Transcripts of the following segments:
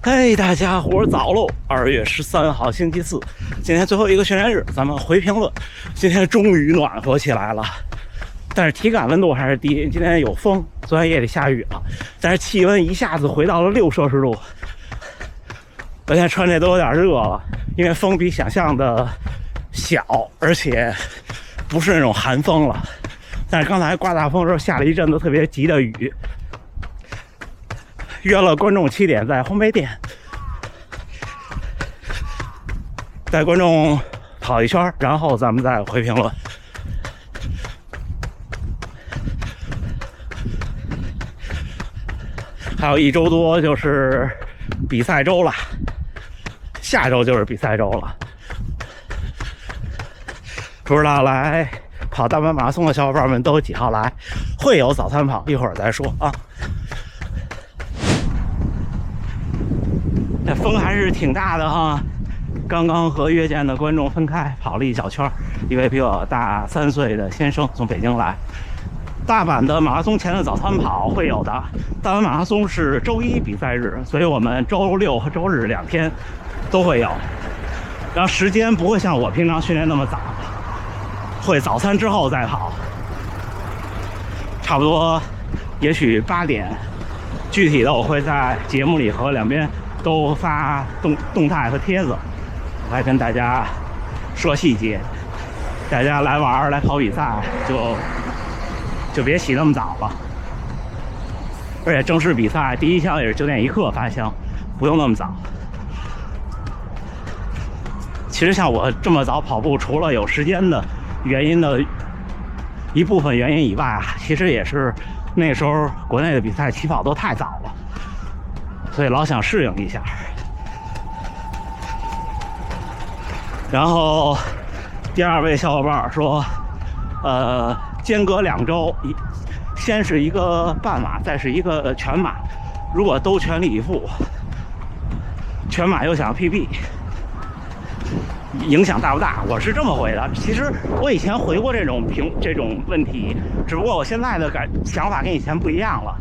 嘿，大家伙早喽！2月13号星期四，今天最后一个训练日，咱们回评论。今天终于暖和起来了，但是体感温度还是低。今天有风，昨天夜里下雨了，但是气温一下子回到了6摄氏度。我现在穿这都有点热了，因为风比想象的小，而且不是那种寒风了。但是刚才刮大风的时候下了一阵子特别急的雨。约了观众7点在烘焙店，带观众跑一圈，然后咱们再回评论。还有1周多就是比赛周了，下周就是比赛周了。不知道来跑大阪马拉松的小伙伴们都有几号来？会有早餐跑，一会儿再说啊。这风还是挺大的哈，刚刚和约见的观众分开跑了一小圈，一位比我大3岁的先生从北京来。大阪的马拉松前的早餐跑会有的，大阪马拉松是周1比赛日，所以我们周6和周日2天都会有。然后时间不会像我平常训练那么早，会早餐之后再跑，差不多也许8点，具体的我会在节目里和两边都发动态和帖子，我还跟大家说细节。大家来玩来跑比赛就别起那么早了，而且正式比赛第一枪也是9点1刻发枪，不用那么早。其实像我这么早跑步，除了有时间的原因的一部分原因以外啊，其实也是那时候国内的比赛起跑都太早了，所以老想适应一下。然后第2位小伙伴说，间隔2周，先是一个半马，再是一个全马，如果都全力以赴，全马又想 PB， 影响大不大？我是这么回的。其实我以前回过这种问题，只不过我现在的想法跟以前不一样了，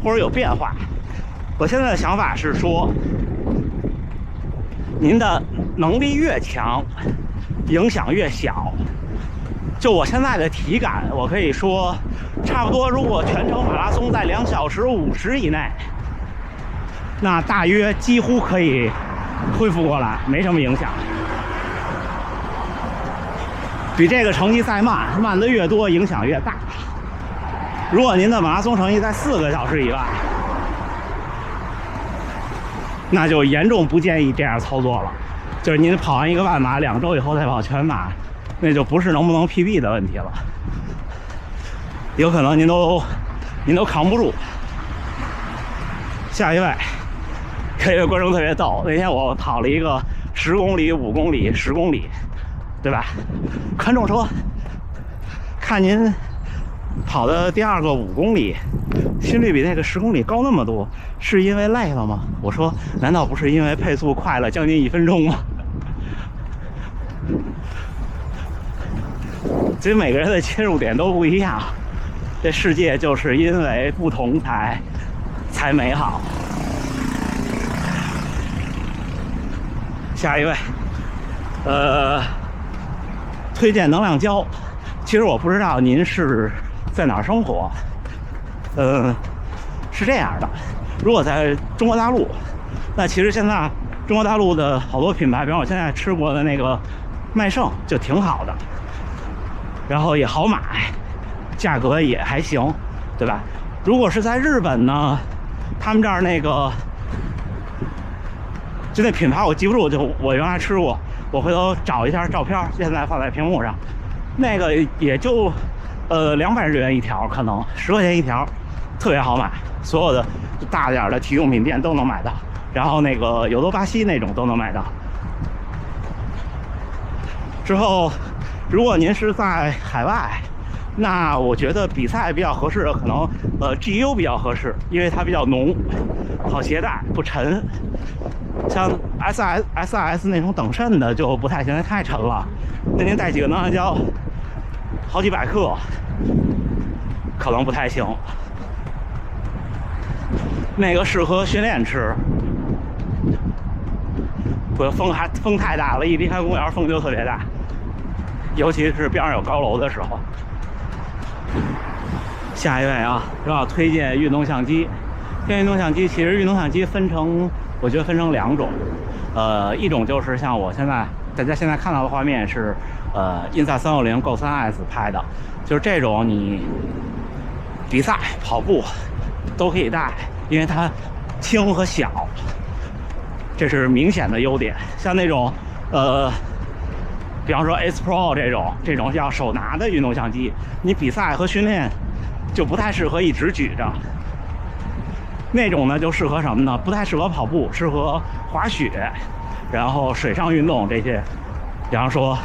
或者有变化。我现在的想法是说，您的能力越强，影响越小。就我现在的体感，我可以说，差不多如果全程马拉松在2小时50以内，那大约几乎可以恢复过来，没什么影响。比这个成绩再慢的越多，影响越大。如果您的马拉松成绩在4个小时以外，那就严重不建议这样操作了。就是您跑完一个半马，2周以后再跑全马，那就不是能不能 PB 的问题了，有可能您都扛不住。下一位，这位观众特别逗，那天我跑了一个10公里、5公里、10公里，对吧？观众说，看您跑的第2个5公里，心率比那个10公里高那么多，是因为累了吗？我说，难道不是因为配速快了将近1分钟吗？其实每个人的切入点都不一样，这世界就是因为不同才美好。下一位，推荐能量胶。其实我不知道您是在哪儿生活，是这样的，如果在中国大陆，那其实现在中国大陆的好多品牌，比方我现在吃过的那个麦盛就挺好的，然后也好买，价格也还行，对吧？如果是在日本呢，他们这儿那个就那品牌我记不住，就我原来吃过，我回头找一下照片，现在放在屏幕上。那个也就200日元一条，可能10块钱一条，特别好买，所有的大点的体育用品店都能买到，然后那个有多巴西那种都能买到。之后如果您是在海外，那我觉得比赛比较合适的可能GU 比较合适，因为它比较浓，好携带不沉。像 SRS 那种等渗的就不太行，太沉了。那您带几个能量胶，好几百克，可能不太行。那个适合训练吃。不，风太大了，一离开公园风就特别大，尤其是边上有高楼的时候。下一位啊，要推荐运动相机。运动相机其实运动相机我觉得分成2种，一种就是像大家现在看到的画面是Insta360 Go 3S 拍的，就是这种你比赛跑步都可以带，因为它轻和小，这是明显的优点。像那种比方说 S Pro 这种要手拿的运动相机，你比赛和训练就不太适合一直举着。那种呢就适合什么呢？不太适合跑步，适合滑雪，然后水上运动这些，比方说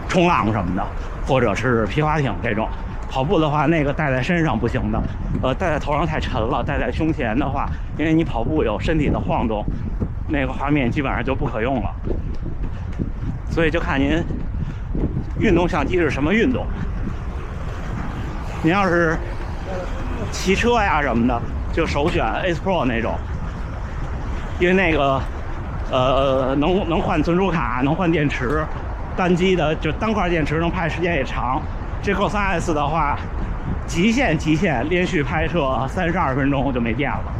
冲浪什么的，或者是皮划艇这种。跑步的话，那个戴在身上不行的，戴在头上太沉了，戴在胸前的话，因为你跑步有身体的晃动，那个画面基本上就不可用了。所以就看您运动相机是什么运动。您要是骑车呀什么的，就首选 S Pro 那种，因为那个能换存储卡，能换电池，单机的就单块电池能拍时间也长。这 Go 3S 的话，极限连续拍摄32分钟就没电了，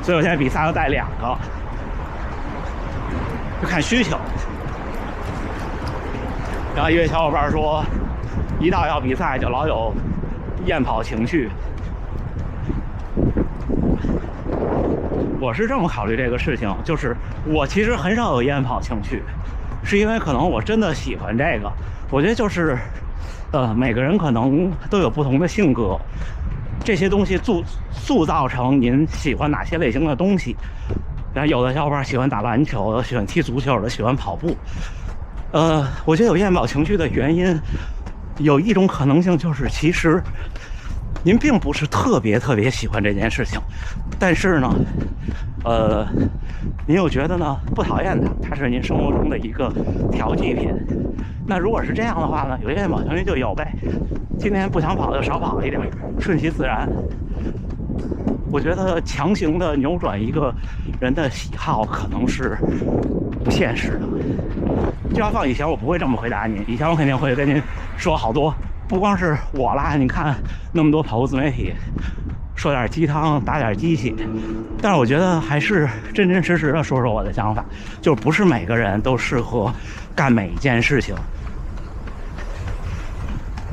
所以我现在比赛要带2个，就看需求。然后一位小伙伴说，一到要比赛就老有厌跑情绪。我是这么考虑这个事情，就是我其实很少有厌跑情绪，是因为可能我真的喜欢这个。我觉得就是每个人可能都有不同的性格，这些东西塑造成您喜欢哪些类型的东西。然后有的小伙伴喜欢打篮球，有的喜欢踢足球，有的喜欢跑步。我觉得有厌跑情绪的原因，有一种可能性就是，其实您并不是特别喜欢这件事情，但是呢，您又觉得呢不讨厌它，它是您生活中的一个调剂品。那如果是这样的话呢，有厌跑情绪就有呗。今天不想跑就少跑一点，顺其自然。我觉得强行的扭转一个人的喜好可能是不现实的。这要放以前我不会这么回答您，以前我肯定会跟您说好多，不光是我啦，你看那么多跑步自媒体说点鸡汤打点鸡血，但是我觉得还是真真实实的说说我的想法，就是不是每个人都适合干每一件事情。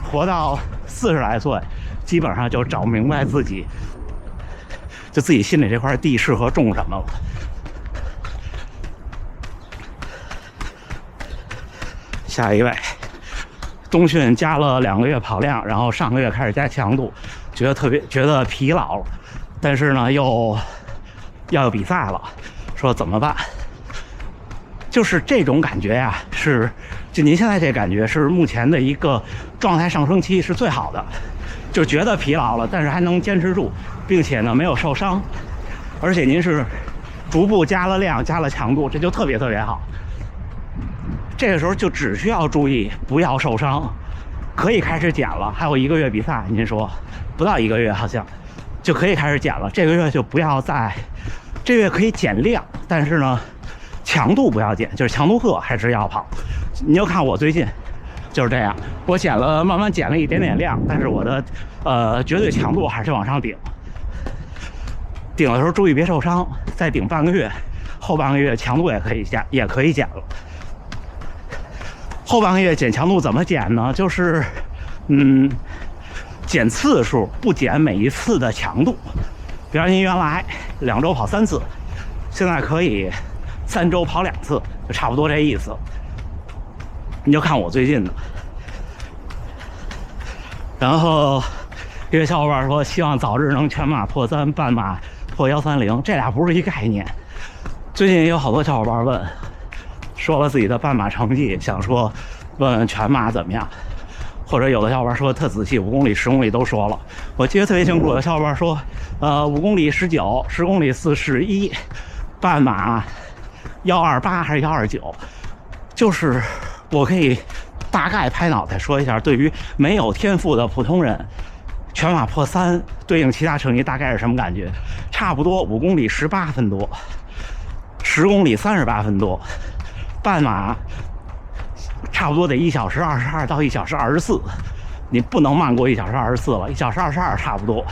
活到40来岁，基本上就找明白自己心里这块地适合种什么了。下一位，冬训加了2个月跑量，然后上个月开始加强度，觉得疲劳了，但是呢又要有比赛了，说怎么办？就是这种感觉呀，就您现在这感觉是目前的一个状态上升期是最好的，就觉得疲劳了，但是还能坚持住，并且呢没有受伤，而且您是逐步加了量加了强度，这就特别好。这个时候就只需要注意不要受伤，可以开始减了。还有1个月比赛，您说不到1个月好像就可以开始减了。这个月就不要这月可以减量，但是呢强度不要减，就是强度课还是要跑。你就看我最近就是这样，我慢慢减了一点点量，但是我的绝对强度还是往上顶的时候注意别受伤，再顶半个月，后半个月强度也可以减了。后半个月减强度怎么减呢？就是减次数，不减每一次的强度。比方您原来2周跑3次，现在可以3周跑2次，就差不多这意思。你就看我最近的。然后一位小伙伴说，希望早日能全马破3，半马破130，这俩不是一概念。最近也有好多小伙伴问，说了自己的半马成绩，想说问全马怎么样，或者有的小伙伴说特仔细，5公里、10公里都说了。我记得特别清楚，有小伙伴说，5公里19， 10公里41，半马128还是129，就是我可以大概拍脑袋说一下，对于没有天赋的普通人，全马破3对应其他成绩大概是什么感觉？差不多5公里18分多，10公里38分多，半马差不多得1小时22到1小时24，你不能慢过1小时24了，1小时22差不多。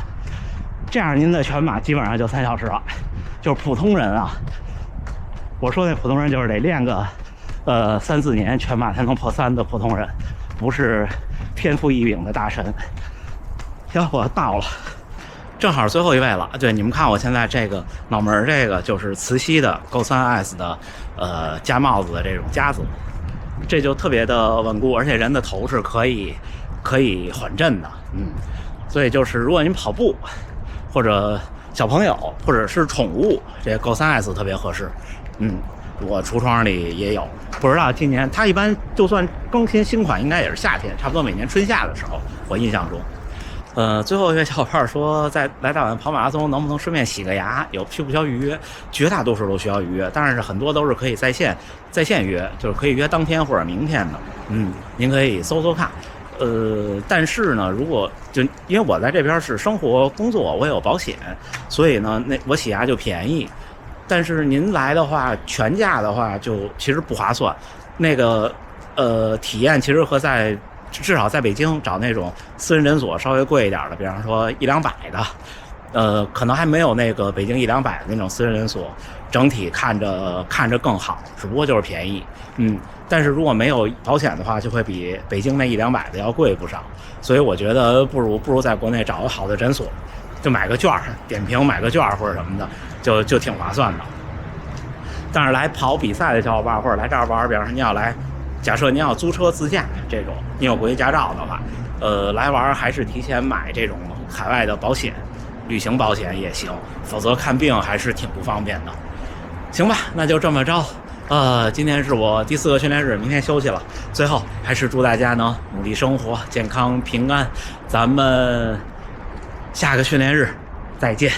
这样您的全马基本上就3小时了。就是普通人啊，我说那普通人就是得练个3、4年全马才能破3的普通人，不是天赋异禀的大神。行，我到了，正好最后一位了。对，你们看我现在这个脑门这个就是磁吸的 Go3S 的加帽子的这种夹子，这就特别的稳固，而且人的头是可以缓震的。所以就是如果您跑步或者小朋友或者是宠物，这 Go3S 特别合适。我橱窗里也有，不知道今年它一般就算更新新款，应该也是夏天，差不多每年春夏的时候，我印象中。最后一位小伙伴说，在来大阪跑马拉松能不能顺便洗个牙？需不需要预约？绝大多数都需要预约，但是很多都是可以在线约，就是可以约当天或者明天的。您可以搜搜看。但是呢，如果就因为我在这边是生活工作，我也有保险，所以呢，我洗牙就便宜。但是您来的话，全价的话就其实不划算。那个体验其实和至少在北京找那种私人诊所稍微贵一点的，比方说100-200的，可能还没有那个北京100-200的那种私人诊所整体看着更好，只不过就是便宜。但是如果没有保险的话，就会比北京那100-200的要贵不少。所以我觉得不如在国内找个好的诊所，就买个券，点评买个券或者什么的，就挺划算的。但是来跑比赛的小伙伴或者来这儿玩，比方说你要来。假设您要租车自驾这种，你有国际驾照的话，来玩还是提前买这种海外的保险，旅行保险也行，否则看病还是挺不方便的。行吧，那就这么着。今天是我第4个训练日，明天休息了。最后还是祝大家呢努力生活，健康平安。咱们下个训练日再见。